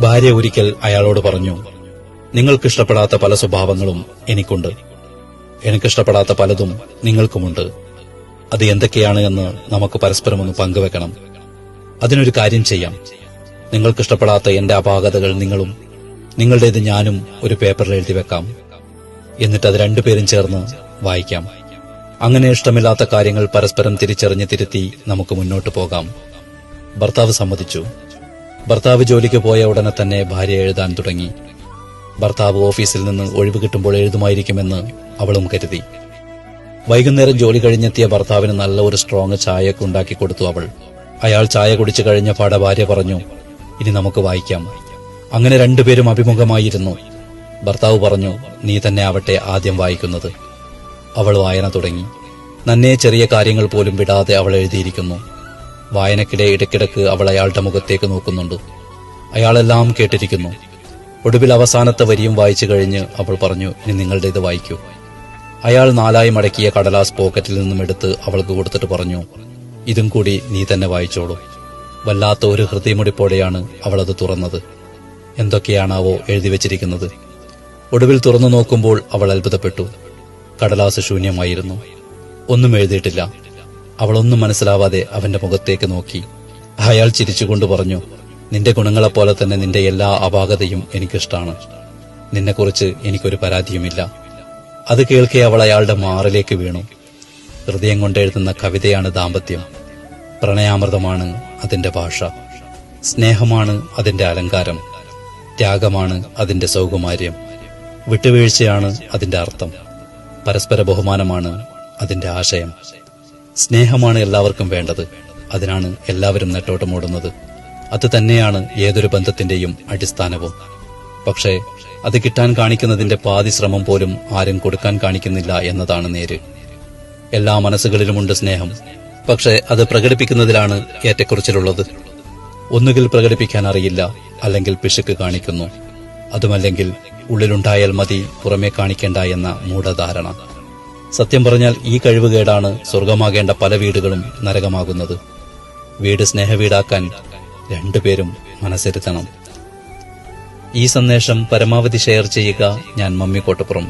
ഭാര്യ ഒരിക്കൽ അയാളോട് പറഞ്ഞു, നിങ്ങൾക്കിഷ്ടപ്പെടാത്ത പല സ്വഭാവങ്ങളും എനിക്കുണ്ട്, എനിക്കിഷ്ടപ്പെടാത്ത പലതും നിങ്ങൾക്കുമുണ്ട്. അത് എന്തൊക്കെയാണ് എന്ന് നമുക്ക് പരസ്പരം ഒന്ന് പങ്കുവെക്കണം. അതിനൊരു കാര്യം ചെയ്യാം. നിങ്ങൾക്കിഷ്ടപ്പെടാത്ത എന്റെ അപാകതകൾ നിങ്ങളും നിങ്ങളുടേത് ഞാനും ഒരു പേപ്പറിൽ എഴുതി വെക്കാം. എന്നിട്ട് അത് രണ്ടുപേരും ചേർന്ന് വായിക്കാം. അങ്ങനെ ഇഷ്ടമില്ലാത്ത കാര്യങ്ങൾ പരസ്പരം തിരിച്ചറിഞ്ഞ് തിരുത്തി നമുക്ക് മുന്നോട്ട് പോകാം. ഭർത്താവ് സമ്മതിച്ചു. ഭർത്താവ് ജോലിക്ക് പോയ ഉടനെ തന്നെ ഭാര്യ എഴുതാൻ തുടങ്ങി. ഭർത്താവ് ഓഫീസിൽ നിന്ന് ഒഴിവ് കിട്ടുമ്പോൾ എഴുതുമായിരിക്കുമെന്ന് അവളും കരുതി. വൈകുന്നേരം ജോലി കഴിഞ്ഞെത്തിയ ഭർത്താവിന് നല്ല ഒരു സ്ട്രോങ് ചായയൊക്കെ ഉണ്ടാക്കി കൊടുത്തു അവൾ. അയാൾ ചായ കുടിച്ചു കഴിഞ്ഞ പാടെ ഭാര്യ പറഞ്ഞു, ഇനി നമുക്ക് വായിക്കാം. അങ്ങനെ രണ്ടുപേരും അഭിമുഖമായിരുന്നു. ഭർത്താവ് പറഞ്ഞു, നീ തന്നെ ആവട്ടെ ആദ്യം വായിക്കുന്നത്. അവൾ വായന തുടങ്ങി. നന്നേ ചെറിയ കാര്യങ്ങൾ പോലും വിടാതെ അവൾ എഴുതിയിരിക്കുന്നു. വായനക്കിടെ ഇടയ്ക്കിടയ്ക്ക് അവൾ അയാളുടെ മുഖത്തേക്ക് നോക്കുന്നുണ്ട്. അയാളെല്ലാം കേട്ടിരിക്കുന്നു. ഒടുവിൽ അവസാനത്തെ വരിയും വായിച്ചു കഴിഞ്ഞ് അവൾ പറഞ്ഞു, ഇനി നിങ്ങളുടേത് വായിക്കൂ. അയാൾ 4 മടക്കിയ കടലാസ് പോക്കറ്റിൽ നിന്നും എടുത്ത് അവൾക്ക് കൊടുത്തിട്ട് പറഞ്ഞു, ഇതും കൂടി നീ തന്നെ വായിച്ചോളൂ. വല്ലാത്ത ഒരു ഹൃദയമുടിപ്പോടെയാണ് അവളത് തുറന്നത്. എന്തൊക്കെയാണാവോ എഴുതി വച്ചിരിക്കുന്നത്. ഒടുവിൽ തുറന്നു നോക്കുമ്പോൾ അവൾ അത്ഭുതപ്പെട്ടു. കടലാസ് ശൂന്യമായിരുന്നു. ഒന്നും എഴുതിയിട്ടില്ല. അവളൊന്നും മനസ്സിലാവാതെ അവന്റെ മുഖത്തേക്ക് നോക്കി. അയാൾ ചിരിച്ചുകൊണ്ട് പറഞ്ഞു, നിന്റെ ഗുണങ്ങളെപ്പോലെ തന്നെ നിന്റെ എല്ലാ അപാകതയും എനിക്കിഷ്ടാണ്. നിന്നെക്കുറിച്ച് എനിക്കൊരു പരാതിയുമില്ല. അത് കേൾക്കെ അവൾ അയാളുടെ മാറിലേക്ക് വീണു. ഹൃദയം കൊണ്ടെഴുതുന്ന കവിതയാണ് ദാമ്പത്യം. പ്രണയാമൃതമാണ് അതിന്റെ ഭാഷ. സ്നേഹമാണ് അതിന്റെ അലങ്കാരം. ത്യാഗമാണ് അതിന്റെ സൗകുമാര്യം. വിട്ടുവീഴ്ചയാണ് അതിന്റെ അർത്ഥം. പരസ്പര ബഹുമാനമാണ് അതിന്റെ ആശയം. സ്നേഹമാണ് എല്ലാവർക്കും വേണ്ടത്. അതിനാണ് എല്ലാവരും നെട്ടോട്ടമോടുന്നത്. അത് തന്നെയാണ് ഏതൊരു ബന്ധത്തിന്റെയും അടിസ്ഥാനവും. പക്ഷേ അത് കിട്ടാൻ കാണിക്കുന്നതിന്റെ പാതി ശ്രമം പോലും ആരും കൊടുക്കാൻ കാണിക്കുന്നില്ല എന്നതാണ് നേര്. എല്ലാ മനസ്സുകളിലുമുണ്ട് സ്നേഹം. പക്ഷേ അത് പ്രകടിപ്പിക്കുന്നതിലാണ് ഏറ്റക്കുറച്ചിലുള്ളത്. ഒന്നുകിൽ പ്രകടിപ്പിക്കാൻ അറിയില്ല, അല്ലെങ്കിൽ പിശുക്ക് കാണിക്കുന്നു. അതുമല്ലെങ്കിൽ ഉള്ളിലുണ്ടായാൽ മതി, പുറമേ കാണിക്കേണ്ട എന്ന മൂഢധാരണ. സത്യം പറഞ്ഞാൽ ഈ കഴിവുകേടാണ് സ്വർഗമാകേണ്ട പല വീടുകളും നരകമാകുന്നത്. വീട് സ്നേഹവീടാക്കാൻ രണ്ടുപേരും മനസ്സിരുത്തണം. ഈ സന്ദേശം പരമാവധി ഷെയർ ചെയ്യുക. ഞാൻ മമ്മി കോട്ടപ്പുറം.